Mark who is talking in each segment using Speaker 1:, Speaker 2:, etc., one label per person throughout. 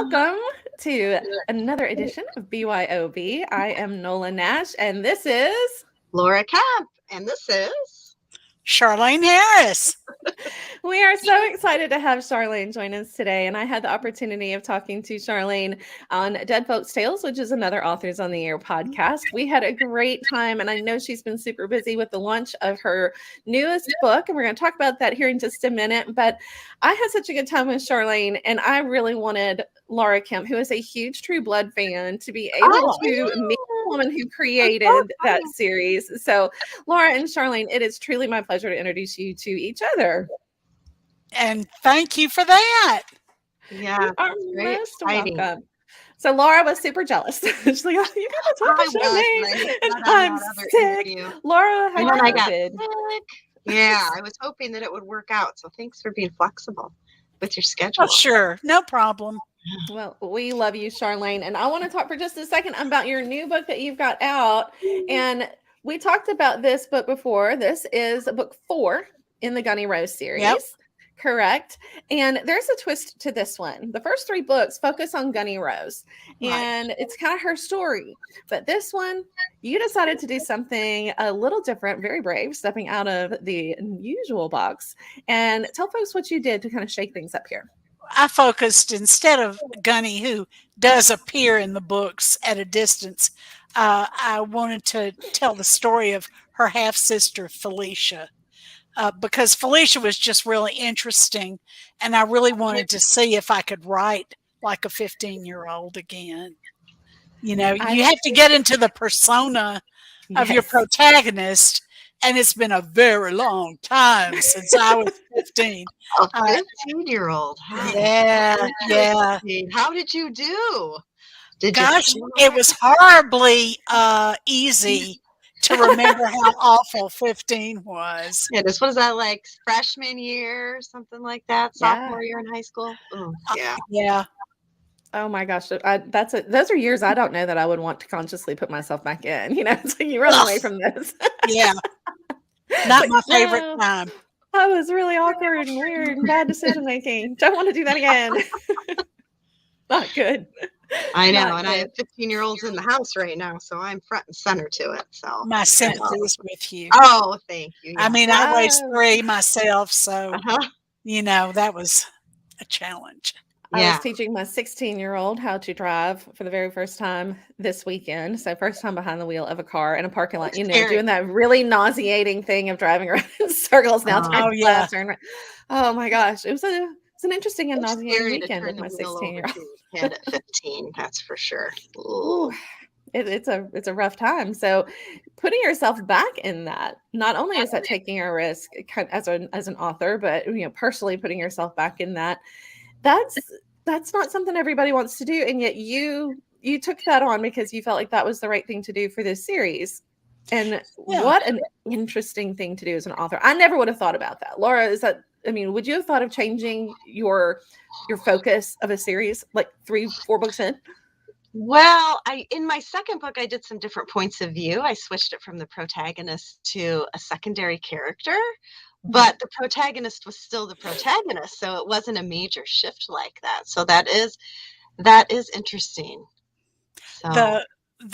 Speaker 1: Welcome to another edition of BYOB. I am Nola Nash, and this is
Speaker 2: Laura Camp, and this is
Speaker 3: Charlaine Harris.
Speaker 1: We are so excited to have Charlaine join us today, and I had the opportunity of talking to Charlaine on Dead Folks Tales, which is another Authors on the Air podcast. We had a great time, and I know she's been super busy with the launch of her newest book, and we're going to talk about that here in just a minute, but I had such a good time with Charlaine, and I really wanted Laura Kemp, who is a huge True Blood fan, to be able to meet the woman who created that series. So, Laura and Charlaine, it is truly my pleasure to introduce you to each other.
Speaker 3: And thank you for that.
Speaker 2: Yeah,
Speaker 1: very exciting. Welcome. So Laura was super jealous. She's like, "Oh, you got to talk to Charlaine, and I'm sick."
Speaker 2: Interview.
Speaker 1: Laura,
Speaker 2: and then I got sick. Yeah, I was hoping that it would work out. So thanks for being flexible with your schedule.
Speaker 3: Oh, sure, no problem.
Speaker 1: Well, we love you, Charlaine, and I want to talk for just a second about your new book that you've got out. And we talked about this book before. This is book 4 in the Gunnie Rose series.
Speaker 3: Yep.
Speaker 1: Correct. And there's a twist to this one. The first 3 books focus on Gunnie Rose, and it's kind of her story. But this one, you decided to do something a little different, very brave, stepping out of the usual box. And tell folks what you did to kind of shake things up here.
Speaker 3: I focused, instead of Gunnie, who does appear in the books at a distance, I wanted to tell the story of her half-sister, Felicia. Because Felicia was just really interesting, and I really wanted to see if I could write like a 15-year-old again. You know, you have to get into the persona of your protagonist, and it's been a very long time since I was 15.
Speaker 2: A 15-year-old.
Speaker 3: Yeah.
Speaker 2: How did you do?
Speaker 3: Gosh, it was horribly easy to remember how awful 15 was.
Speaker 2: Yeah, what is that, like freshman year, something like that? Sophomore year in high school? Oh, yeah.
Speaker 3: Yeah.
Speaker 1: Oh my gosh, those are years I don't know that I would want to consciously put myself back in. You know, so you run away from this.
Speaker 3: Yeah. Not my favorite time.
Speaker 1: That was really awkward and weird and bad decision making. Don't want to do that again. Not good.
Speaker 2: I know, and I have 15-year-olds in the house right now, so I'm front and center to it. So
Speaker 3: my sympathies with you.
Speaker 2: Oh, thank you.
Speaker 3: I mean, I raised 3 myself, so you know that was a challenge.
Speaker 1: I was teaching my 16-year-old how to drive for the very first time this weekend. So first time behind the wheel of a car in a parking lot, you know, doing that really nauseating thing of driving around in circles. Now turn left, turn right. Oh my gosh, it's an interesting and nauseating weekend with my 16-year-old.
Speaker 2: At 15, that's for sure.
Speaker 1: Ooh, it's a rough time. So putting yourself back in that, not only is that taking a risk as an author, but you know, personally putting yourself back in that, that's not something everybody wants to do. And yet you took that on because you felt like that was the right thing to do for this series. And what an interesting thing to do as an author. I never would have thought about that. Laura, would you have thought of changing your focus of a series like 3-4 books in?
Speaker 2: Well, in my second book, I did some different points of view. I switched it from the protagonist to a secondary character, but the protagonist was still the protagonist. So it wasn't a major shift like that. So that is interesting. So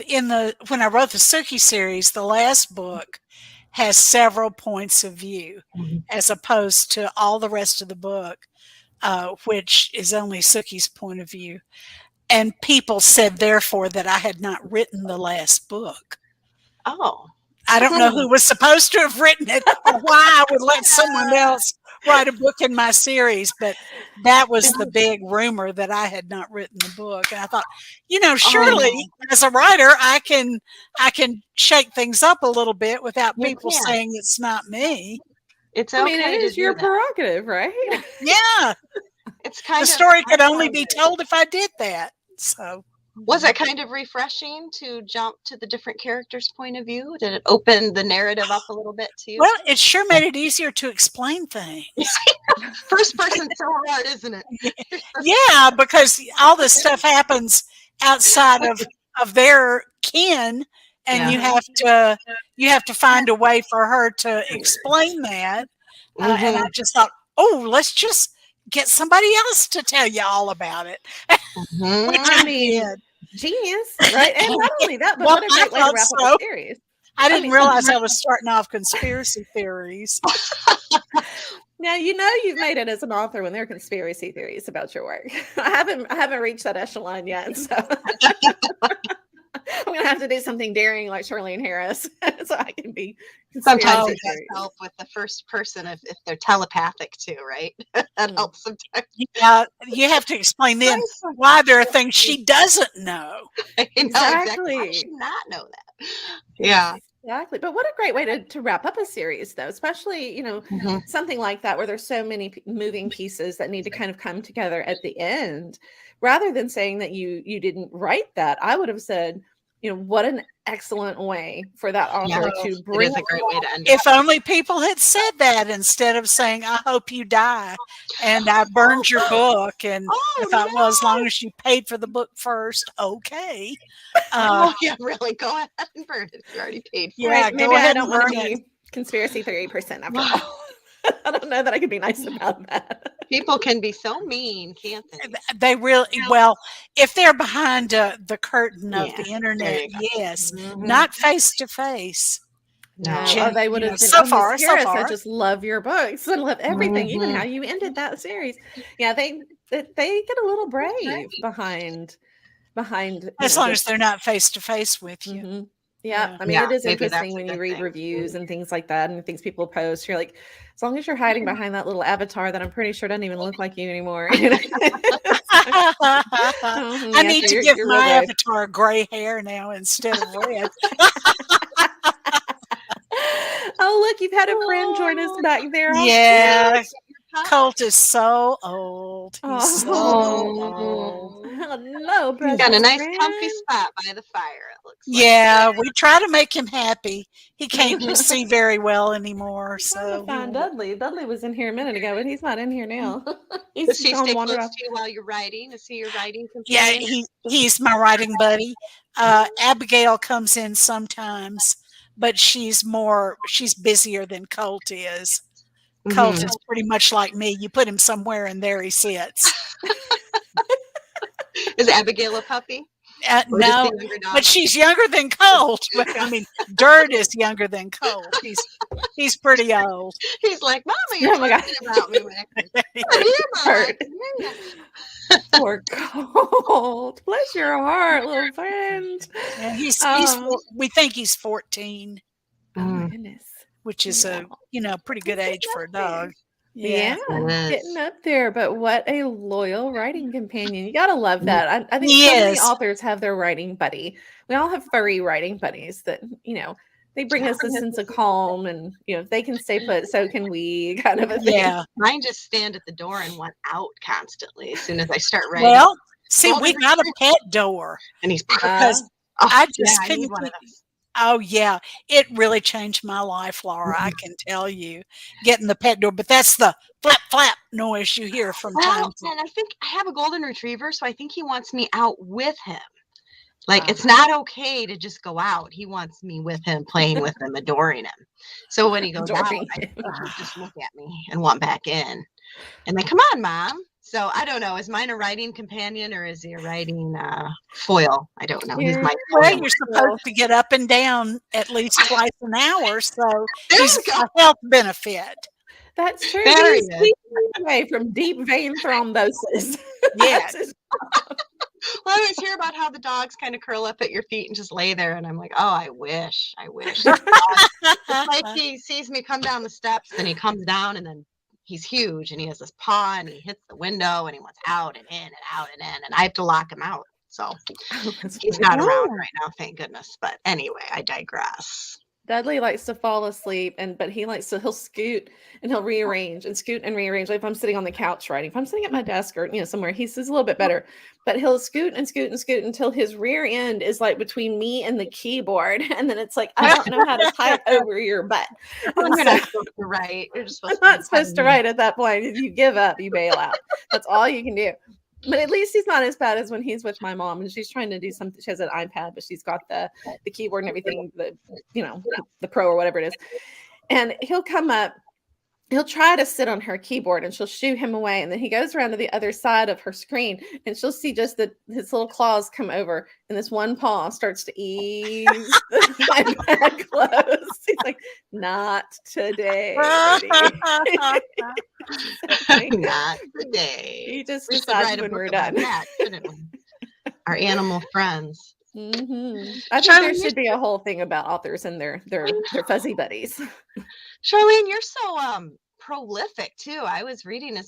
Speaker 3: when I wrote the Suki series, the last book has several points of view, as opposed to all the rest of the book, which is only Suki's point of view. And people said, therefore, that I had not written the last book.
Speaker 2: Oh.
Speaker 3: I don't know who was supposed to have written it or why I would let someone else write a book in my series, but that was the big rumor that I had not written the book. And I thought, you know, surely as a writer, I can shake things up a little bit without people saying it's not me.
Speaker 2: It's okay.
Speaker 1: I mean, it is your prerogative, right?
Speaker 3: Yeah.
Speaker 2: It's kind
Speaker 3: the story could only be told if I did that. So
Speaker 2: was it kind of refreshing to jump to the different characters' point of view? Did it open the narrative up a little bit too?
Speaker 3: Well, it sure made it easier to explain things.
Speaker 2: First person's so hard, isn't it?
Speaker 3: Yeah, because all this stuff happens outside of their kin, and you have to find a way for her to explain that. And I just thought, let's just get somebody else to tell you all about it. Which
Speaker 1: I
Speaker 3: I
Speaker 1: mean,
Speaker 3: did.
Speaker 1: genius, right? And not only that, but
Speaker 3: Well,
Speaker 1: what a
Speaker 3: I
Speaker 1: great way to
Speaker 3: thought
Speaker 1: wrap up
Speaker 3: so.
Speaker 1: a series.
Speaker 3: I didn't
Speaker 1: mean,
Speaker 3: realize I was starting off conspiracy theories.
Speaker 1: Now you've made it as an author when there are conspiracy theories about your work. I haven't reached that echelon yet, so I'm gonna have to do something daring like Charlaine Harris, so I can be
Speaker 2: Sometimes
Speaker 1: conspiracy
Speaker 2: it does
Speaker 1: theories.
Speaker 2: help with the first person if they're telepathic too, right? That helps sometimes.
Speaker 3: Yeah, you have to explain then why there are things she doesn't know.
Speaker 2: I know exactly. How
Speaker 1: Exactly.
Speaker 2: does she not know that? Yeah.
Speaker 1: Exactly. But what a great way to wrap up a series, though, especially, something like that where there's so many moving pieces that need to kind of come together at the end. Rather than saying that you didn't write that, I would have said, what an excellent way for that author to
Speaker 2: It
Speaker 1: bring
Speaker 2: is a great way to end it.
Speaker 3: If only people had said that instead of saying, I hope you die and I burned your book. And I thought, well, as long as you paid for the book first, okay.
Speaker 2: Yeah, really, go ahead and burn it. You already paid for
Speaker 3: Yeah,
Speaker 2: it.
Speaker 1: Maybe
Speaker 3: go
Speaker 1: I
Speaker 3: ahead
Speaker 1: don't
Speaker 3: and
Speaker 1: want
Speaker 3: burn
Speaker 1: to
Speaker 3: it.
Speaker 1: be conspiracy theory person after all. I don't know that I could be nice about that.
Speaker 2: People can be so mean, can't they?
Speaker 3: They really, well, if they're behind the curtain of the
Speaker 2: There
Speaker 3: internet,
Speaker 2: you go.
Speaker 3: yes,
Speaker 2: Mhm.
Speaker 3: not face to face.
Speaker 2: No.
Speaker 1: Oh, they would have been,
Speaker 3: so
Speaker 1: Miss
Speaker 3: far.
Speaker 1: Harris, I just love your books. I love everything, even
Speaker 2: Mhm.
Speaker 1: how you ended that series. Yeah, they get a little brave behind
Speaker 3: As long as they're not face to face with you.
Speaker 1: Mhm. Yeah, I mean,
Speaker 2: Yeah,
Speaker 1: it is
Speaker 2: maybe
Speaker 1: interesting
Speaker 2: that's a
Speaker 1: when you
Speaker 2: good
Speaker 1: read
Speaker 2: thing.
Speaker 1: reviews and things like that and things people post. You're like, as long as you're hiding behind that little avatar that I'm pretty sure doesn't even look like you anymore.
Speaker 3: I need to give
Speaker 1: you're
Speaker 3: my
Speaker 1: real brave.
Speaker 3: avatar gray hair now instead of red.
Speaker 1: Oh, look, you've had a friend join us back there. How
Speaker 3: Yeah,
Speaker 1: cute.
Speaker 3: Colt is so old. He's so old.
Speaker 1: Hello,
Speaker 2: He's got a
Speaker 1: precious
Speaker 2: nice
Speaker 1: friend.
Speaker 2: comfy spot by the fire, it looks like.
Speaker 3: Yeah, we try to make him happy. He can't see very well anymore,
Speaker 1: Trying to
Speaker 3: so
Speaker 1: find Dudley. Dudley was in here a minute ago, but he's not in here now. He's
Speaker 2: Does he
Speaker 1: gone
Speaker 2: stay
Speaker 1: wander
Speaker 2: close
Speaker 1: off.
Speaker 2: to you while you're writing? Is he your writing
Speaker 3: yeah,
Speaker 2: companion?
Speaker 3: he's my writing buddy. Abigail comes in sometimes, but she's busier than Colt is. Colt is pretty much like me. You put him somewhere and there he sits.
Speaker 2: Is Abigail a puppy? Or just
Speaker 3: No,
Speaker 2: a younger dog?
Speaker 3: but she's younger than Colt. But I mean, Dirt is younger than Colt. He's pretty old.
Speaker 2: He's like, Mama, you're
Speaker 1: Oh my God.
Speaker 2: talking about me. Here, Mama.
Speaker 1: Hurt. Poor Colt. Bless your heart, little friend.
Speaker 3: Yeah, we think he's 14,
Speaker 1: Oh my goodness.
Speaker 3: which is a pretty good age for a dog.
Speaker 1: Yeah,
Speaker 2: Yes.
Speaker 1: getting up there, but what a loyal writing companion. You gotta love that. I think
Speaker 3: He
Speaker 1: so many
Speaker 3: is.
Speaker 1: authors have their writing buddy. We all have furry writing buddies that, they bring us a sense of calm and, if they can stay put, so can we, kind of a thing.
Speaker 3: Yeah.
Speaker 2: Mine just stand at the door and want out constantly as soon as I start writing.
Speaker 3: Well, see, we got a pet door.
Speaker 2: And he's
Speaker 3: Because I just couldn't
Speaker 2: need one of
Speaker 3: keep-
Speaker 2: those.
Speaker 3: Oh yeah, it really changed my life, Laura. I can tell you, getting the pet door. But that's the flap flap noise you hear from time
Speaker 2: Well,
Speaker 3: to
Speaker 2: and I think I have a golden retriever, so I think he wants me out with him. Like, it's not okay to just go out. He wants me with him, playing with him, adoring him. So when he goes out,
Speaker 1: Adoring
Speaker 2: I
Speaker 1: him.
Speaker 2: think he'll just look at me and want back in. And then, come on, Mom. So I don't know. Is mine a writing companion or is he a writing foil? I don't know. He's my
Speaker 3: Well,
Speaker 2: foil.
Speaker 3: you're supposed to get up and down at least twice an hour, so
Speaker 2: There
Speaker 3: he's
Speaker 2: we go.
Speaker 3: a health benefit.
Speaker 1: That's true.
Speaker 2: There
Speaker 1: He's
Speaker 2: he is.
Speaker 1: keeping away from deep vein thrombosis.
Speaker 3: Yes.
Speaker 2: Well, I always hear about how the dogs kind of curl up at your feet and just lay there, and I'm like, oh, I wish. It's like he sees me come down the steps, and he comes down, and then he's huge, and he has this paw, and he hits the window, and he wants out and in and out and in, and I have to lock him out. So he's not around right now, thank goodness. But anyway, I digress.
Speaker 1: Dudley likes to fall asleep, but he'll scoot and he'll rearrange and scoot and rearrange. Like if I'm sitting on the couch writing, if I'm sitting at my desk or somewhere, he's a little bit better. But he'll scoot and scoot and scoot until his rear end is like between me and the keyboard, and then it's like I don't know how to type over your butt.
Speaker 2: You're
Speaker 1: And
Speaker 2: not
Speaker 1: so-
Speaker 2: supposed to write. You're just
Speaker 1: I'm
Speaker 2: supposed
Speaker 1: not supposed to write at that point. If you give up, you bail out. That's all you can do. But at least he's not as bad as when he's with my mom and she's trying to do something. She has an iPad, but she's got the keyboard and everything, the Pro or whatever it is. And he'll come up he'll try to sit on her keyboard and she'll shoo him away. And then he goes around to the other side of her screen and she'll see just his little claws come over and this one paw starts to ease the iPad close. He's like, not today, Eddie.
Speaker 2: Not today.
Speaker 1: He just
Speaker 2: We should
Speaker 1: decides
Speaker 2: write a
Speaker 1: when
Speaker 2: book
Speaker 1: we're
Speaker 2: about
Speaker 1: done.
Speaker 2: that, shouldn't we? Our animal friends.
Speaker 1: I think
Speaker 2: Charlaine,
Speaker 1: there
Speaker 2: you're
Speaker 1: should be a whole thing about authors and their fuzzy buddies.
Speaker 2: Charlaine, you're so prolific too. I was reading.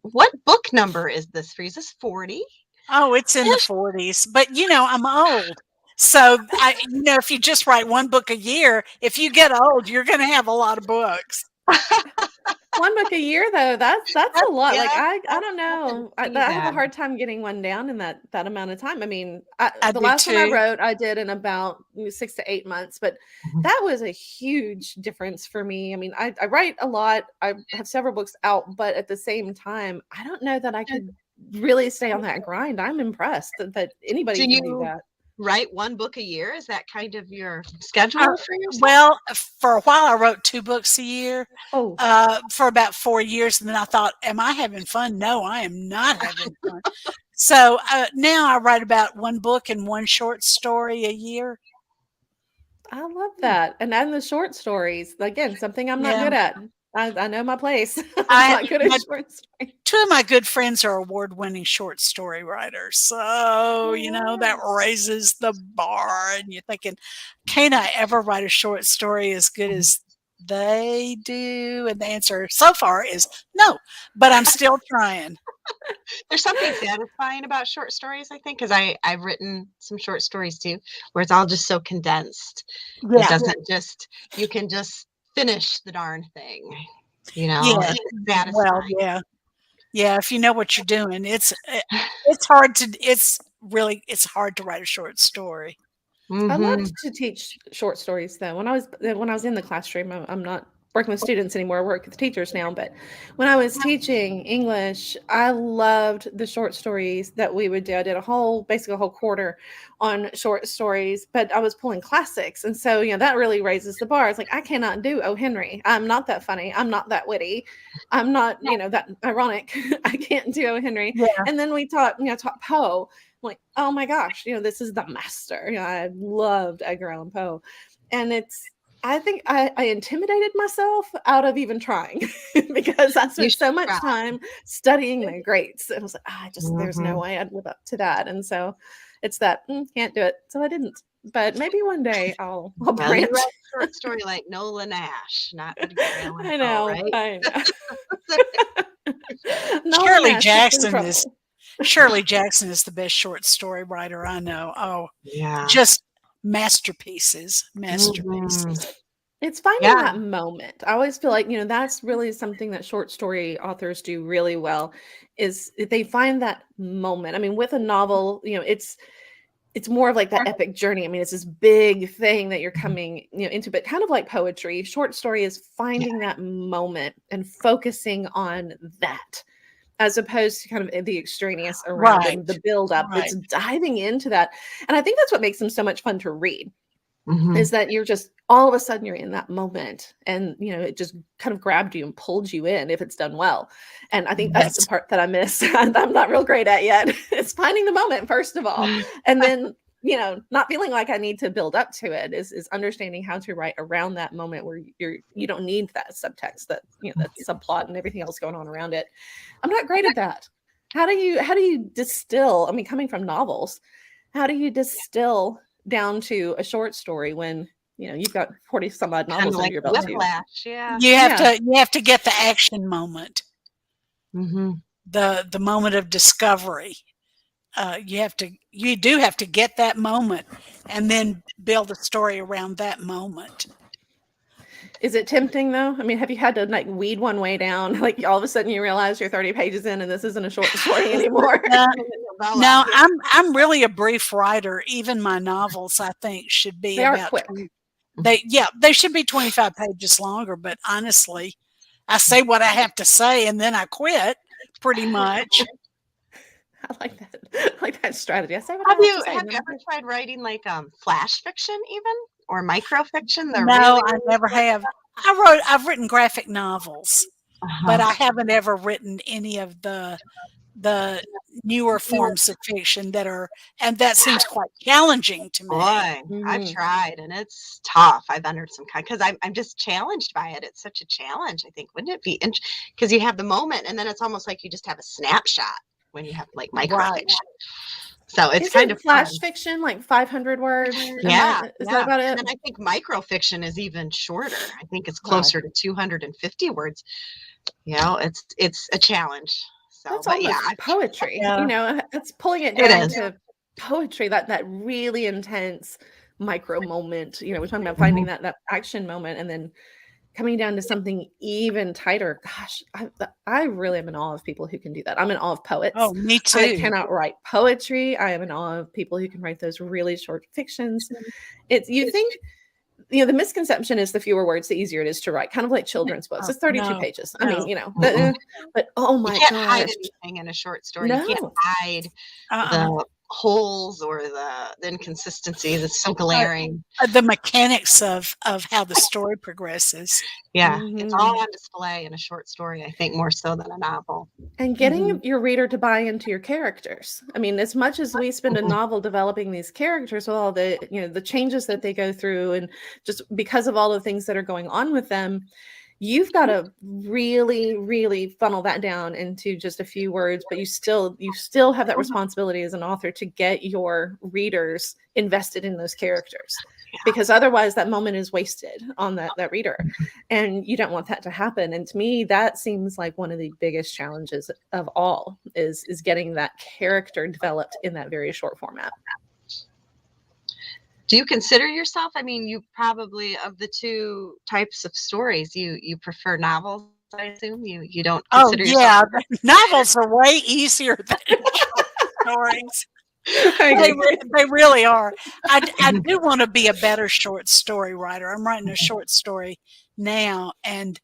Speaker 2: What book number is this for you? Is this 40?
Speaker 3: Oh, it's in the 40s. But I'm old. So if you just write one book a year, if you get old, you're going to have a lot of books.
Speaker 1: One book a year, though, that's a lot.
Speaker 2: Yeah,
Speaker 1: Like I don't know. I have a
Speaker 2: that.
Speaker 1: hard time getting one down in that amount of time. I mean,
Speaker 3: I
Speaker 1: the
Speaker 3: do
Speaker 1: last one I
Speaker 3: too.
Speaker 1: wrote, I did in about 6 to 8 months, but that was a huge difference for me. I mean, I write a lot. I have several books out, but at the same time, I don't know that I could really stay on that grind. I'm impressed that anybody
Speaker 2: Do
Speaker 1: can do
Speaker 2: you
Speaker 1: that.
Speaker 2: write one book a year? Is that kind of your schedule for yourself?
Speaker 3: Well, for a while, I wrote 2 books a year
Speaker 1: Oh,
Speaker 3: for about 4 years. And then I thought, am I having fun? No, I am not having fun. So now I write about 1 book and 1 short story a year.
Speaker 1: I love that. And then the short stories, again, something I'm not good at. I know my place. I'm not good at short stories.
Speaker 3: 2 of my good friends are award-winning short story writers. So, that raises the bar. And you're thinking, can I ever write a short story as good as they do? And the answer so far is no, but I'm still trying.
Speaker 2: There's something satisfying about short stories, I think, because I've written some short stories too, where it's all just so condensed.
Speaker 3: Yeah.
Speaker 2: It doesn't just, you can just finish the darn thing,
Speaker 3: Yeah.
Speaker 2: It's satisfying.
Speaker 3: Well, yeah. If you know what you're doing, it's hard to write a short story.
Speaker 1: I loved to teach short stories though. When I was in the classroom, I'm not working with students anymore. I work with teachers now, but when I was teaching English, I loved the short stories that we would do. I did basically a whole quarter on short stories, but I was pulling classics. And so, that really raises the bar. It's like, I cannot do O. Henry. I'm not that funny. I'm not that witty. I'm not, that ironic. I can't do O. Henry.
Speaker 3: Yeah.
Speaker 1: And then we taught Poe. Like, oh my gosh, this is the master. I loved Edgar Allan Poe. And I think I intimidated myself out of even trying because I spent so much time studying the greats. And I was like, there's no way I'd live up to that. And so it's that, can't do it. So I didn't. But maybe one day I'll branch.
Speaker 2: You write a short story like Nola and Ash, not Edgar Allan Poe,
Speaker 1: I know.
Speaker 2: right?
Speaker 1: I know.
Speaker 3: Shirley Jackson is the best short story writer I know. Oh,
Speaker 2: yeah.
Speaker 3: Just masterpieces.
Speaker 1: It's finding that moment. I always feel like, that's really something that short story authors do really well is they find that moment. I mean, with a novel, it's more of like that epic journey. I mean, it's this big thing that you're coming, into, but kind of like poetry, short story is finding that moment and focusing on that, as opposed to kind of the extraneous around and the build up. It's diving into that. And I think that's what makes them so much fun to read, is that you're just, all of a sudden you're in that moment and, it just kind of grabbed you and pulled you in if it's done well. And I think that's the part that I miss and I'm not real great at yet. It's finding the moment, first of all. And then, not feeling like I need to build up to it is understanding how to write around that moment where you don't need that subtext, that that subplot and everything else going on around it. I'm not great at that. How do you distill? I mean, coming from novels, how do you distill down to a short story when you've got 40 some odd novels under your belt?
Speaker 2: Whiplash, yeah.
Speaker 3: You have to get the action moment, the moment of discovery. You do have to get that moment and then build a story around that moment.
Speaker 1: Is it tempting though? I mean, have you had to like weed one way down? Like all of a sudden you realize you're 30 pages in and this isn't a short story anymore.
Speaker 3: No, I'm really a brief writer. Even my novels, I think, should be about
Speaker 1: quick.
Speaker 3: They should be 25 pages longer, but honestly, I say what I have to say and then I quit pretty much.
Speaker 1: I like that. I like that strategy. I say what
Speaker 2: have
Speaker 1: I
Speaker 2: you
Speaker 1: have to say.
Speaker 2: Have you ever tried writing like flash fiction even or microfiction?
Speaker 3: No, I never have. I've written graphic novels, but I haven't ever written any of the newer forms of fiction and that seems quite challenging to me.
Speaker 2: Boy, I've tried and it's tough. I've entered some kind because I'm just challenged by it. It's such a challenge. I think, wouldn't it be? Because you have the moment and then it's almost like you just have a snapshot when you have like microfiction. So it's kind of
Speaker 1: flash
Speaker 2: fun.
Speaker 1: fiction, like 500 words.
Speaker 2: Yeah.
Speaker 1: Is that about it?
Speaker 2: And I think microfiction is even shorter. I think it's closer to 250 words. You know, it's a challenge. So,
Speaker 1: That's almost poetry.
Speaker 3: Yeah.
Speaker 1: You know, it's pulling it down to poetry. That really intense micro moment. You know, we're talking about finding that action moment and then coming down to something even tighter. Gosh, I really am in awe of people who can do that. I'm in awe of poets.
Speaker 3: Oh, me too.
Speaker 1: I cannot write poetry. I am in awe of people who can write those really short fictions. You think, you know, the misconception is the fewer words, the easier it is to write. Kind of like children's books. It's 32 pages. I mean, you know, but oh my gosh.
Speaker 2: You can't hide anything in a short story.
Speaker 1: No.
Speaker 2: You can't hide the holes or the inconsistencies. It's so glaring.
Speaker 3: The mechanics of how the story progresses.
Speaker 2: Yeah, it's all on display in a short story, I think, more so than a novel.
Speaker 1: And getting your reader to buy into your characters. I mean, as much as we spend a novel developing these characters, with all the, you know, the changes that they go through, and just because of all the things that are going on with them, you've got to really, really funnel that down into just a few words, but you still have that responsibility as an author to get your readers invested in those characters, because otherwise that moment is wasted on that reader, and you don't want that to happen. And to me, that seems like one of the biggest challenges of all is getting that character developed in that very short format.
Speaker 2: Do you consider yourself, I mean, you probably, of the two types of stories, you prefer novels, I assume? You don't consider yourself?
Speaker 3: Novels are way easier than short stories. They really are. I do want to be a better short story writer. I'm writing a short story now, and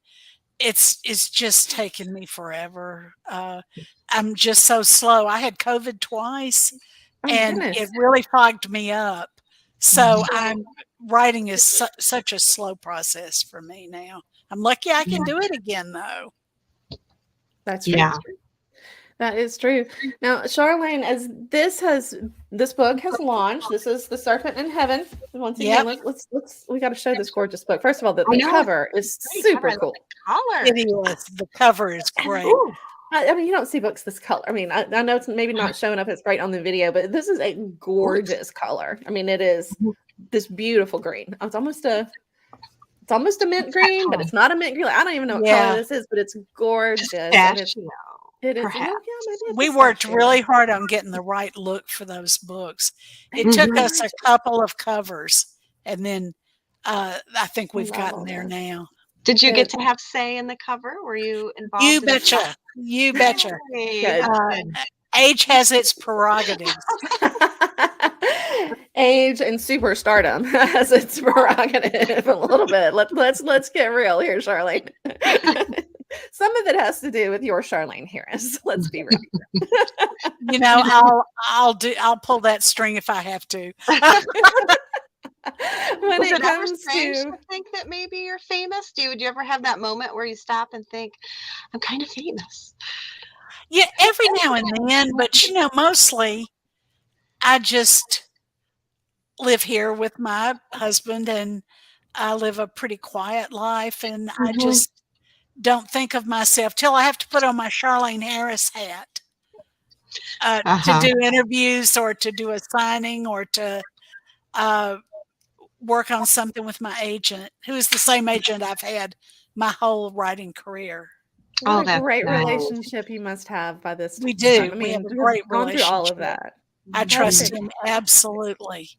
Speaker 3: it's just taken me forever. I'm just so slow. I had COVID twice, and it really fogged me up. So writing is such a slow process for me now. I'm lucky I can do it again, though.
Speaker 1: That's true. Yeah. That is true. Now, Charlaine, as this book has launched, this is The Serpent in Heaven. Once again, we got to show this gorgeous book. First of all, the cover is super cool.
Speaker 2: Color.
Speaker 3: It is. The cover is great.
Speaker 1: Ooh. I mean, you don't see books this color. I mean, I know it's maybe not showing up as bright on the video, but this is a gorgeous color. I mean, it is this beautiful green. It's almost a mint green, but it's not a mint green. I don't even know what color this is, but it's gorgeous. It is.
Speaker 3: We worked really hard on getting the right look for those books. It took us a couple of covers, and then I think we've gotten there now.
Speaker 2: Did you get to have say in the cover? Were you involved?
Speaker 3: You betcha. You betcha. Age has its prerogatives.
Speaker 1: Age and superstardom has its prerogative a little bit. Let's get real here, Charlaine. Some of it has to do with your Charlaine Harris. Let's be real.
Speaker 3: You know, I'll pull that string if I have to.
Speaker 2: When it comes to think that maybe you're famous, do you ever have that moment where you stop and think, I'm kind of famous?
Speaker 3: Yeah, every now and then, but you know, mostly I just live here with my husband, and I live a pretty quiet life, and I just don't think of myself till I have to put on my Charlaine Harris hat to do interviews or to do a signing or to work on something with my agent, who is the same agent I've had my whole writing career.
Speaker 1: What a great relationship you must have by this time.
Speaker 3: We do.
Speaker 1: I mean,
Speaker 3: we have a great
Speaker 1: gone through all of that.
Speaker 3: I trust him absolutely.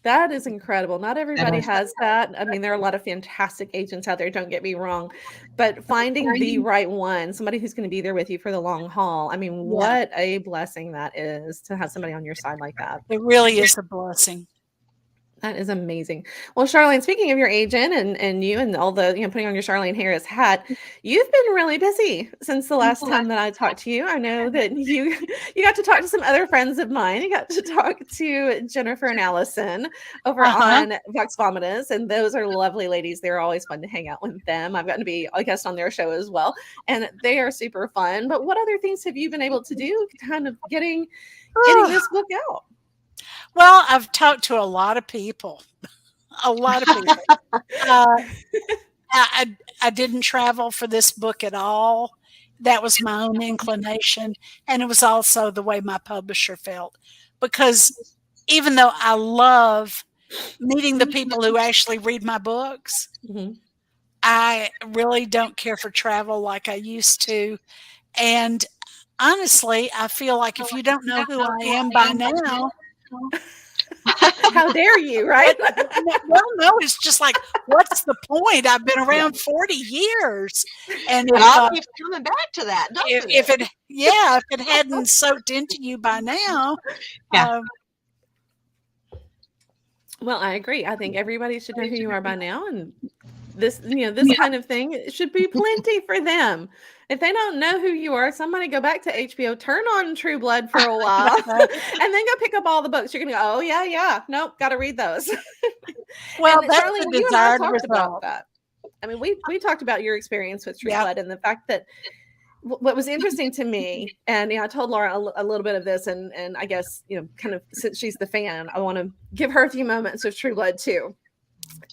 Speaker 1: That is incredible. Not everybody has that. I mean, there are a lot of fantastic agents out there, don't get me wrong, but finding the right one, somebody who's going to be there with you for the long haul. I mean, what a blessing that is to have somebody on your side like that.
Speaker 3: It really is a blessing.
Speaker 1: That is amazing. Well, Charlaine, speaking of your agent and you and all the, putting on your Charlaine Harris hat, you've been really busy since the last time that I talked to you. I know that you got to talk to some other friends of mine. You got to talk to Jennifer and Allison over on Vox Vomitus, and those are lovely ladies. They're always fun to hang out with them. I've gotten to be a guest on their show as well, and they are super fun. But what other things have you been able to do kind of getting this book out?
Speaker 3: Well, I've talked to a lot of people, a lot of people. I didn't travel for this book at all. That was my own inclination. And it was also the way my publisher felt. Because even though I love meeting the people who actually read my books, I really don't care for travel like I used to. And honestly, I feel like if you don't know who I am by now,
Speaker 1: how dare you, right?
Speaker 3: Well, no, it's just like, what's the point? I've been around 40 years. And
Speaker 2: it all keeps coming back to that, doesn't
Speaker 3: if it hadn't soaked into you by now.
Speaker 1: Well, I agree. I think everybody should know who you are by now. And this, this kind of thing should be plenty for them. If they don't know who you are, somebody go back to HBO, turn on True Blood for a while, and then go pick up all the books. You're going to go, oh, yeah. Nope, got to read those.
Speaker 3: Well,
Speaker 1: that's Charlaine, you and I talked about that. I mean, we talked about your experience with True Blood and the fact that what was interesting to me, and I told Laura a little bit of this, and I guess, kind of since she's the fan, I want to give her a few moments of True Blood too.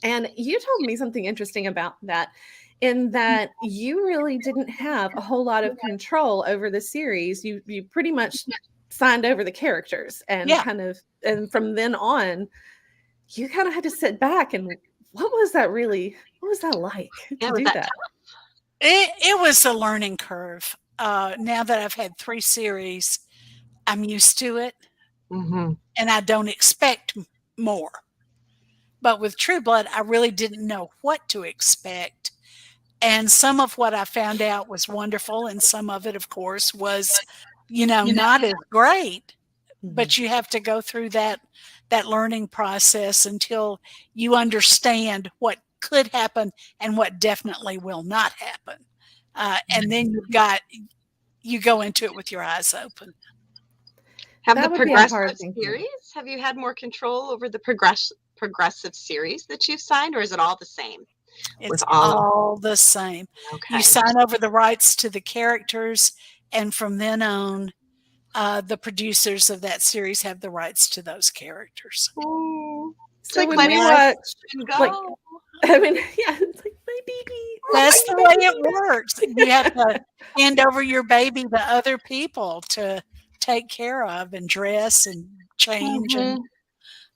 Speaker 1: And you told me something interesting about that, in that you really didn't have a whole lot of control over the series. You pretty much signed over the characters, and and from then on, you kind of had to sit back and what was that like to do that?
Speaker 3: It was a learning curve. Now that I've had 3 series, I'm used to it, and I don't expect more. But with True Blood, I really didn't know what to expect. And some of what I found out was wonderful, and some of it, of course, was, not as great. But you have to go through that learning process until you understand what could happen and what definitely will not happen. And then you go into it with your eyes open.
Speaker 2: Have the progressive series, have you had more control over the progressive series that you've signed, or is it all the same?
Speaker 3: It's all the same. Okay. You sign over the rights to the characters, and from then on, the producers of that series have the rights to those characters.
Speaker 2: Oh,
Speaker 1: so like when we watch, it's like my baby.
Speaker 3: That's the way it works. You have to hand over your baby to other people to take care of and dress and change and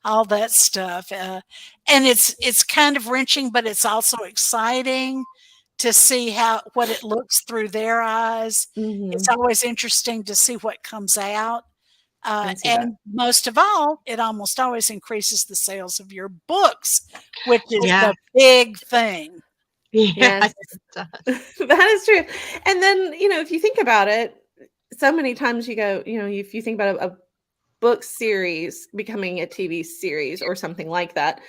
Speaker 3: all that stuff. And it's kind of wrenching, but it's also exciting to see what it looks through their eyes. It's always interesting to see what comes out. And most of all, it almost always increases the sales of your books, which is the big thing.
Speaker 1: Yes, that is true. And then, if you think about it, so many times you go, if you think about a book series becoming a TV series or something like that,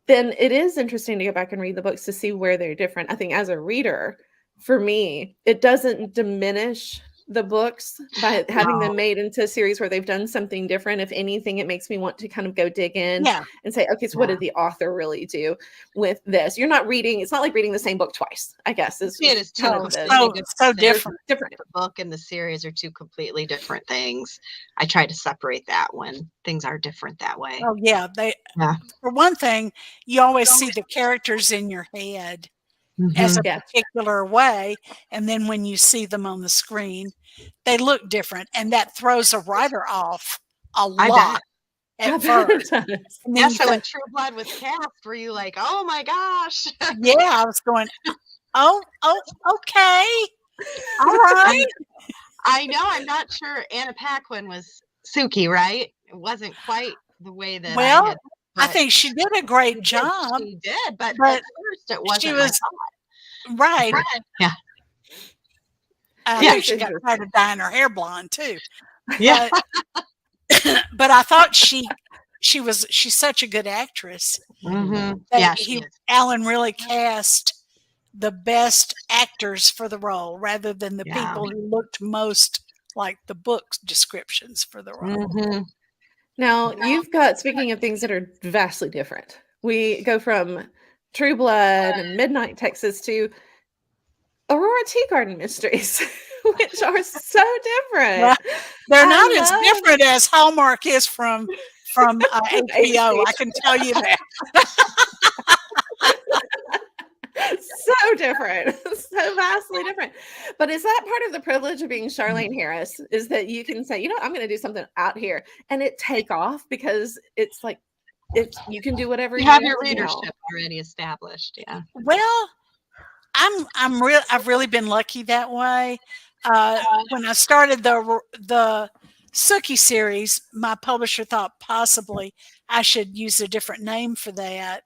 Speaker 1: then it is interesting to go back and read the books to see where they're different. I think as a reader, for me, it doesn't diminish the books by having them made into a series where they've done something different. If anything, it makes me want to kind of go dig in and say, okay, so what did the author really do with this? You're not reading, it's not like reading the same book twice, I guess. It is
Speaker 3: so different.
Speaker 2: The book and the series are 2 completely different things. I try to separate that when things are different that way.
Speaker 3: Oh yeah. For one thing, you always see the characters in your head as a particular way, and then when you see them on the screen, they look different, and that throws a writer off a lot at first.
Speaker 2: So in True Blood with cast, were you like, oh my gosh?
Speaker 3: I was going, oh okay, all right.
Speaker 2: I know, I'm not sure Anna Paquin was Suki, right? It wasn't quite the way that
Speaker 3: I think she did a great job.
Speaker 2: She did, but at first it wasn't.
Speaker 3: She was right.
Speaker 2: Yeah.
Speaker 3: I think she got tired of dyeing her hair blonde too. Yeah. But I thought she she's such a good actress.
Speaker 2: Mm-hmm.
Speaker 3: That
Speaker 2: Yeah, she is.
Speaker 3: Alan really cast the best actors for the role rather than the
Speaker 2: Yeah.
Speaker 3: people who looked most like the book descriptions for the role.
Speaker 2: Mm-hmm.
Speaker 1: Now, you've got, speaking of things that are vastly different, we go from True Blood and Midnight Texas to Aurora Teagarden Mysteries, which are so different.
Speaker 3: Well, they're
Speaker 1: I
Speaker 3: not as
Speaker 1: love-
Speaker 3: different as Hallmark is from HBO. I can tell you that.
Speaker 1: So different, so vastly different. But is that part of the privilege of being Charlaine Harris? Is that you can say, I'm going to do something out here, and it take off because it's like you can do whatever
Speaker 2: You have
Speaker 1: want
Speaker 2: your
Speaker 1: now.
Speaker 2: readership already established. Yeah.
Speaker 3: Well, I've really been lucky that way. When I started the Sookie series, my publisher thought possibly I should use a different name for that,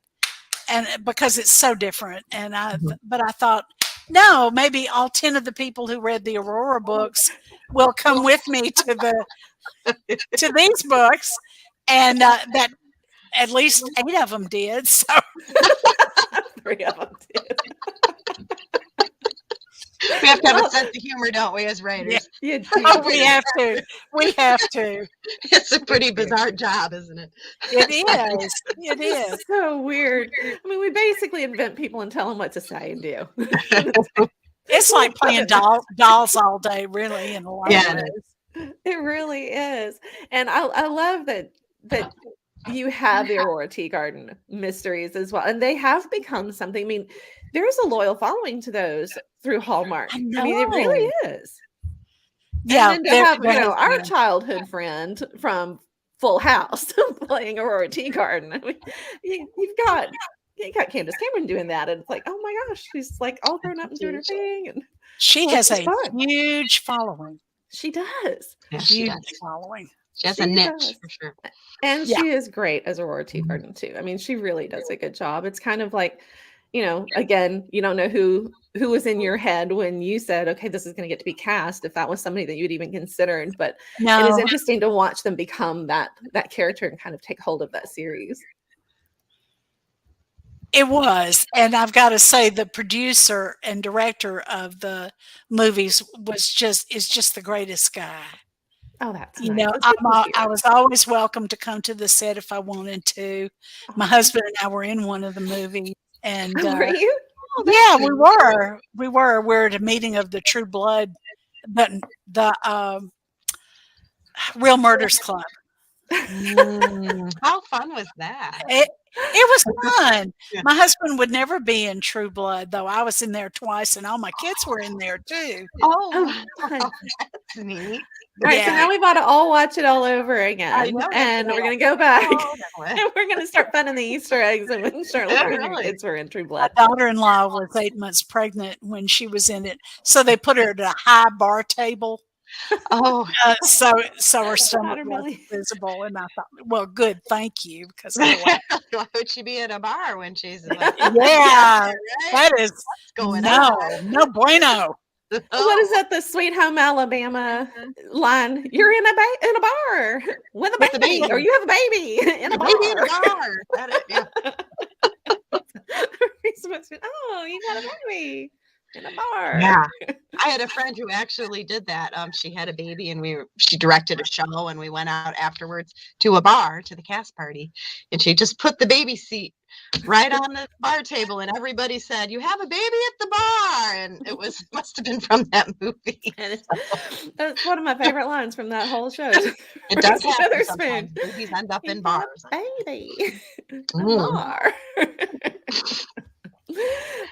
Speaker 3: and because it's so different. And but I thought, no, maybe all 10 of the people who read the Aurora books will come with me to these books, and that at least 8 of them did. So
Speaker 1: 3 of them did.
Speaker 2: We have to have a sense of humor, don't we, as writers?
Speaker 1: You
Speaker 3: oh, we have to. We have to.
Speaker 2: It's a pretty bizarre job, isn't it?
Speaker 3: It is. It is.
Speaker 1: It's so weird. I mean, we basically invent people and tell them what to say and do.
Speaker 3: It's like playing dolls all day, really, in a lot of ways.
Speaker 1: It really is. And I love that you have the Aurora Teagarden mysteries as well. And they have become something. I mean, there's a loyal following to those through Hallmark. I mean, it really is.
Speaker 3: Yeah.
Speaker 1: And then to have, our childhood friend from Full House playing Aurora Teagarden. I mean, you got Candace Cameron doing that, and it's like, oh my gosh, she's like all grown up and doing her thing, and
Speaker 3: she has a huge following.
Speaker 1: She does.
Speaker 2: Yeah,
Speaker 3: huge following.
Speaker 2: She has a niche for sure,
Speaker 1: and she is great as Aurora Teagarden too. I mean, she really does a good job. It's kind of like, again, you don't know who was in your head when you said, okay, this is going to get to be cast, if that was somebody that you'd even considered. But it is interesting to watch them become that character and kind of take hold of that series.
Speaker 3: It was, and I've got to say, the producer and director of the movies is just the greatest guy.
Speaker 1: Oh, that's
Speaker 3: nice. I was always welcome to come to the set if I wanted to. My husband and I were in one of the movies, and
Speaker 1: were you?
Speaker 3: Yeah, we were. We were at a meeting of the True Blood, but the Real Murders Club.
Speaker 2: How fun was that?
Speaker 3: It was fun. My husband would never be in True Blood, though. I was in there twice, and all my kids were in there too.
Speaker 2: Oh, that's neat.
Speaker 1: All right, so now we've got to all watch it all over again, and we're going to go back, and we're going to start finding the Easter eggs and when Charlotte and her kids were in True Blood.
Speaker 3: My daughter-in-law was 8 months pregnant when she was in it, so they put her at a high bar table.
Speaker 2: Oh,
Speaker 3: so her stomach wasn't visible, and I thought, well, good, thank you, because
Speaker 2: why would she be at a bar when she's like,
Speaker 3: right? That is
Speaker 2: going
Speaker 3: on. No bueno.
Speaker 1: What is that? The Sweet Home Alabama line? You're in a bar with a baby, or you have a baby in a bar.
Speaker 2: Baby in a bar.
Speaker 1: Oh, you got a baby in a bar.
Speaker 2: Yeah, I had a friend who actually did that. She had a baby, and she directed a show, and we went out afterwards to a bar, to the cast party, and she just put the baby seat right on the bar table, and everybody said, "You have a baby at the bar," and it must have been from that movie.
Speaker 1: That's one of my favorite lines from that whole show.
Speaker 2: It does happen sometimes. Babies end up in bars.
Speaker 1: Baby, bar.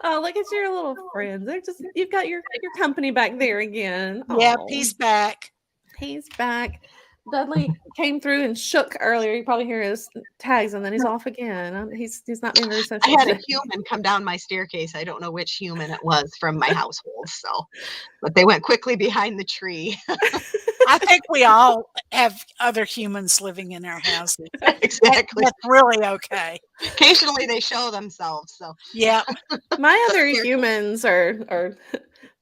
Speaker 1: Oh, look at your little friends. You've got your company back there again.
Speaker 3: Yeah, he's back.
Speaker 1: He's back. Dudley came through and shook earlier. You probably hear his tags, and then he's off again. He's not being very social.
Speaker 2: I had a human come down my staircase. I don't know which human it was from my household, but they went quickly behind the tree.
Speaker 3: I think we all have other humans living in our houses.
Speaker 2: Exactly.
Speaker 3: That's really okay.
Speaker 2: Occasionally they show themselves. So
Speaker 3: yeah.
Speaker 1: My other humans are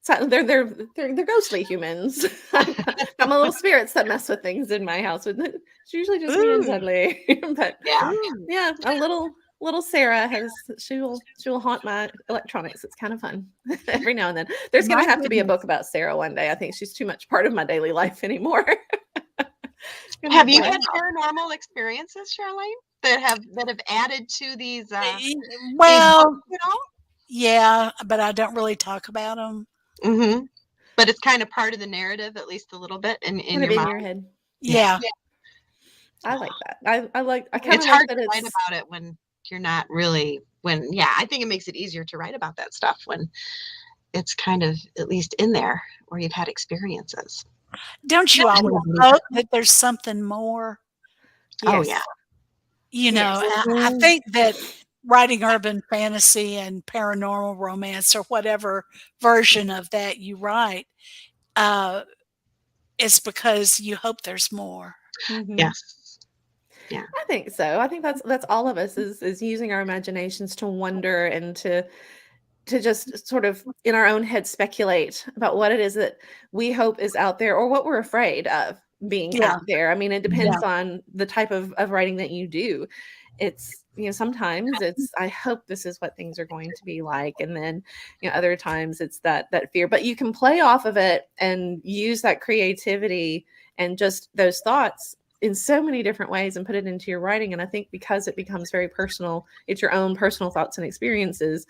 Speaker 1: they're ghostly humans. Got my little spirits that mess with things in my house. It's usually just me and Dudley. But yeah, a little Sarah she'll haunt my electronics. It's kind of fun every now and then. There's going to have to be a book about Sarah one day. I think she's too much part of my daily life anymore.
Speaker 2: Have you had paranormal experiences, Charlaine, that have added to these?
Speaker 3: Well, yeah, but I don't really talk about them.
Speaker 2: Mm-hmm. But it's kind of part of the narrative, at least a little bit in your
Speaker 1: head.
Speaker 3: Yeah.
Speaker 1: I like that. I kind of like that.
Speaker 2: It's hard to write about it when you're not really. I think it makes it easier to write about that stuff when it's kind of at least in there where you've had experiences.
Speaker 3: Don't you always hope that there's something more?
Speaker 2: Yes. Oh yeah.
Speaker 3: You know, I think that writing urban fantasy and paranormal romance or whatever version of that you write, it's because you hope there's more.
Speaker 1: Mm-hmm.
Speaker 2: Yes. Yeah.
Speaker 1: I think so. I think that's all of us is using our imaginations to wonder and to just sort of in our own head speculate about what it is that we hope is out there or what we're afraid of being out there. I mean, it depends on the type of writing that you do. It's, sometimes it's, I hope this is what things are going to be like. And then, other times it's that fear, but you can play off of it and use that creativity and just those thoughts in so many different ways and put it into your writing. And I think because it becomes very personal, it's your own personal thoughts and experiences,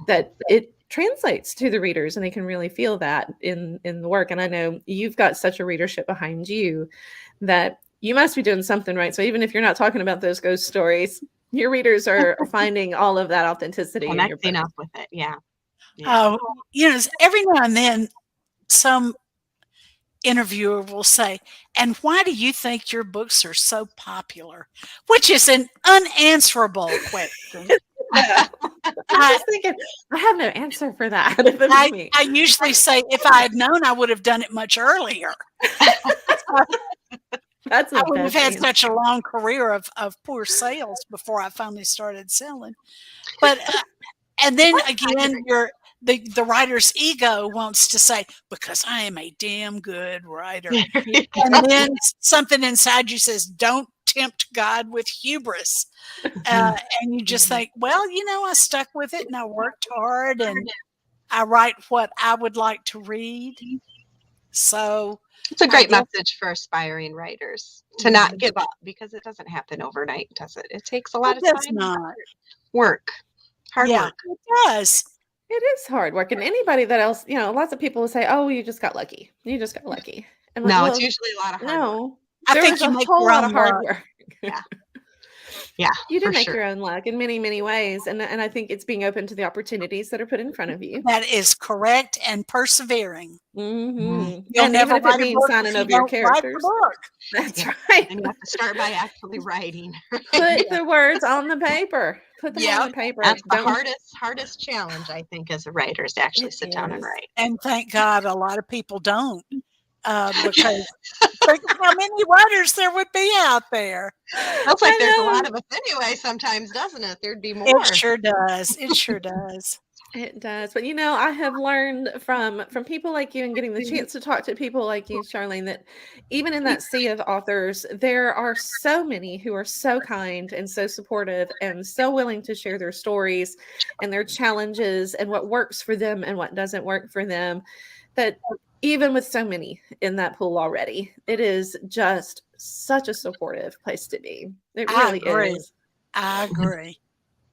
Speaker 1: that it translates to the readers and they can really feel that in the work. And I know you've got such a readership behind you that you must be doing something right. So even if you're not talking about those ghost stories, your readers are finding all of that authenticity.
Speaker 2: Connecting up with it. Yeah.
Speaker 3: Every now and then some interviewer will say, and why do you think your books are so popular? Which is an unanswerable question.
Speaker 1: I was thinking, I have no answer for that.
Speaker 3: I usually say, if I had known, I would have done it much earlier. I would have had such a long career of poor sales before I finally started selling. But and then again, the writer's ego wants to say, because I am a damn good writer. And then something inside you says, don't tempt God with hubris. And you just think, well, I stuck with it and I worked hard and I write what I would like to read. So
Speaker 2: it's a great message for aspiring writers to not give up, because it doesn't happen overnight, does it? It takes a lot of time. Work. Hard work.
Speaker 3: It does.
Speaker 1: It is hard work. And anybody that else, lots of people will say, oh, you just got lucky. You just got lucky. And
Speaker 2: no, it's usually a lot of hard work.
Speaker 3: I think you make a lot of hard work.
Speaker 2: Yeah. Yeah.
Speaker 1: You do make your own luck in many, many ways. And I think it's being open to the opportunities that are put in front of you.
Speaker 3: That is correct. And persevering.
Speaker 1: Mm-hmm.
Speaker 3: You'll never
Speaker 1: if it means signing over your characters. That's right.
Speaker 2: And you have to start by actually writing.
Speaker 1: Put the words on the paper. Put them on the paper.
Speaker 2: That's the hardest challenge, I think, as a writer, is to actually sit down and write.
Speaker 3: And thank God a lot of people don't. Because think how many writers there would be out there.
Speaker 2: Looks like there's a lot of us anyway sometimes, doesn't it? There'd be more.
Speaker 3: It sure does. It sure does.
Speaker 1: It does. But I have learned from people like you and getting the chance to talk to people like you, Charlaine, that even in that sea of authors, there are so many who are so kind and so supportive and so willing to share their stories and their challenges and what works for them and what doesn't work for them, that even with so many in that pool already, it is just such a supportive place to be. It really is.
Speaker 3: I agree.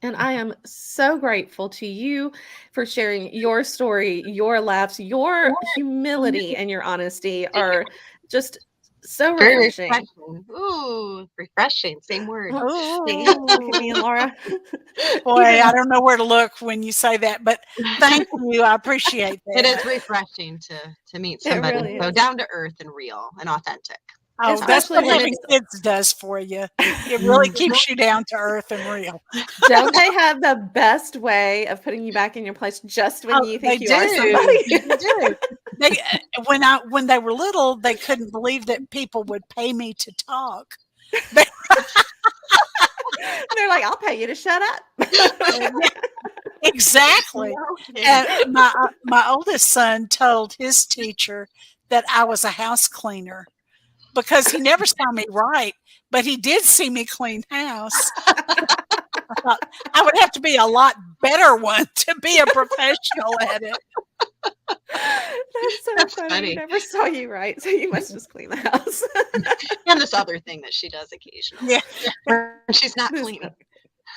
Speaker 1: And I am so grateful to you for sharing your story, your laughs, your humility, and your honesty are just so refreshing.
Speaker 2: Ooh, refreshing. Same word.
Speaker 1: Me and Laura.
Speaker 3: Boy, I don't know where to look when you say that, but thank you. I appreciate that.
Speaker 2: It is refreshing to meet somebody really so down to earth and real and authentic.
Speaker 3: Oh, that's what having kids does for you. It really keeps you down to earth and real.
Speaker 1: Don't they have the best way of putting you back in your place just when you think you are somebody?
Speaker 3: They do. When they were little, they couldn't believe that people would pay me to talk.
Speaker 1: They're like, I'll pay you to shut up.
Speaker 3: Exactly.
Speaker 2: Okay.
Speaker 3: And my oldest son told his teacher that I was a house cleaner because he never saw me write, but he did see me clean house. I thought I would have to be a lot better one to be a professional at it.
Speaker 1: That's so
Speaker 2: That's
Speaker 1: funny.
Speaker 2: funny.
Speaker 1: Never saw you right, so you must just clean the house.
Speaker 2: And this other thing that she does occasionally.
Speaker 3: Yeah.
Speaker 2: When she's not
Speaker 1: This-
Speaker 2: cleaning.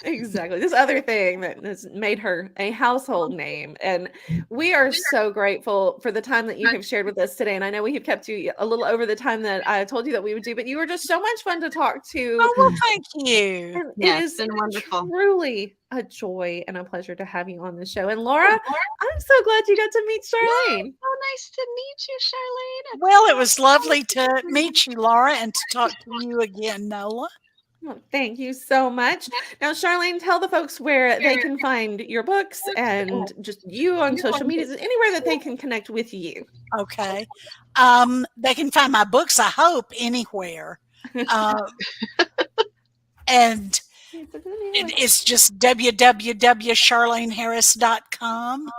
Speaker 1: Exactly. This other thing that has made her a household name. And we are so grateful for the time that you have shared with us today. And I know we have kept you a little over the time that I told you that we would do, but you were just so much fun to talk to.
Speaker 3: Oh, well, thank you.
Speaker 1: And
Speaker 2: Yeah,
Speaker 1: it
Speaker 2: it's
Speaker 1: is
Speaker 2: been wonderful.
Speaker 1: truly a joy and a pleasure to have you on the show. And Laura, I'm so glad you got to meet Charlaine.
Speaker 2: So nice to meet you, Charlaine.
Speaker 3: Well, it was lovely to meet you, Laura, and to talk to you again, Nola.
Speaker 1: Well, thank you so much. Now, Charlaine, tell the folks where they can find your books and just you on social media, anywhere that they can connect with you.
Speaker 3: Okay. They can find my books, I hope, anywhere. And it's just www.charlaineharris.com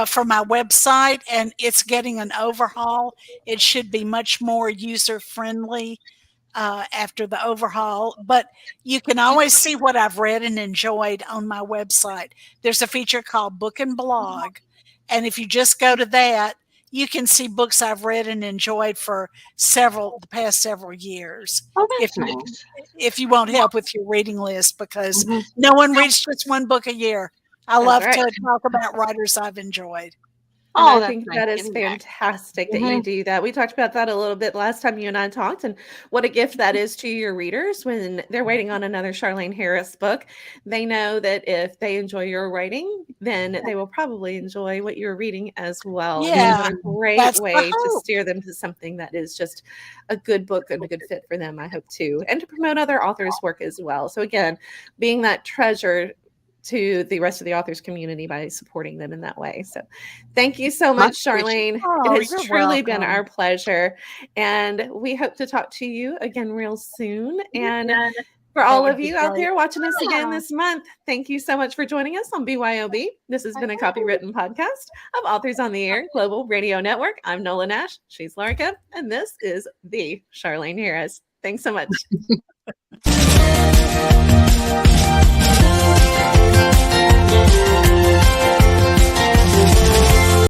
Speaker 3: for my website, and it's getting an overhaul. It should be much more user-friendly after the overhaul, but you can always see what I've read and enjoyed on my website. There's a feature called Book and Blog, and if you just go to that, you can see books I've read and enjoyed for the past several years.
Speaker 2: Oh, that's
Speaker 3: if,
Speaker 2: nice.
Speaker 3: if you want help with your reading list, because no one reads just one book a year. I
Speaker 1: That's
Speaker 3: love
Speaker 1: right.
Speaker 3: to talk about writers I've enjoyed.
Speaker 1: And I
Speaker 2: that's
Speaker 1: think
Speaker 2: nice
Speaker 1: that is
Speaker 2: getting back.
Speaker 1: fantastic that you do that. We talked about that a little bit last time you and I talked, and what a gift that is to your readers when they're waiting on another Charlaine Harris book. They know that if they enjoy your writing, then they will probably enjoy what you're reading as well. And
Speaker 3: Yeah,
Speaker 1: what a great
Speaker 3: that's the
Speaker 1: way to
Speaker 3: hope.
Speaker 1: steer them to something that is just a good book and a good fit for them, I hope too, and to promote other authors' work as well. So again, being that treasure to the rest of the authors community by supporting them in that way. So thank you so much, Charlaine.
Speaker 3: Oh,
Speaker 1: It has
Speaker 3: you're
Speaker 1: truly been
Speaker 3: welcome.
Speaker 1: our pleasure. And we hope to talk to you again real soon. And for all
Speaker 3: would
Speaker 1: of
Speaker 3: be
Speaker 1: you out
Speaker 3: great.
Speaker 1: there watching us again this month, thank you so much for joining us on BYOB. This has been a copywritten podcast of Authors on the Air Global Radio Network. I'm Nola Nash. She's Larka. And this is the Charlaine Harris. Thanks so much.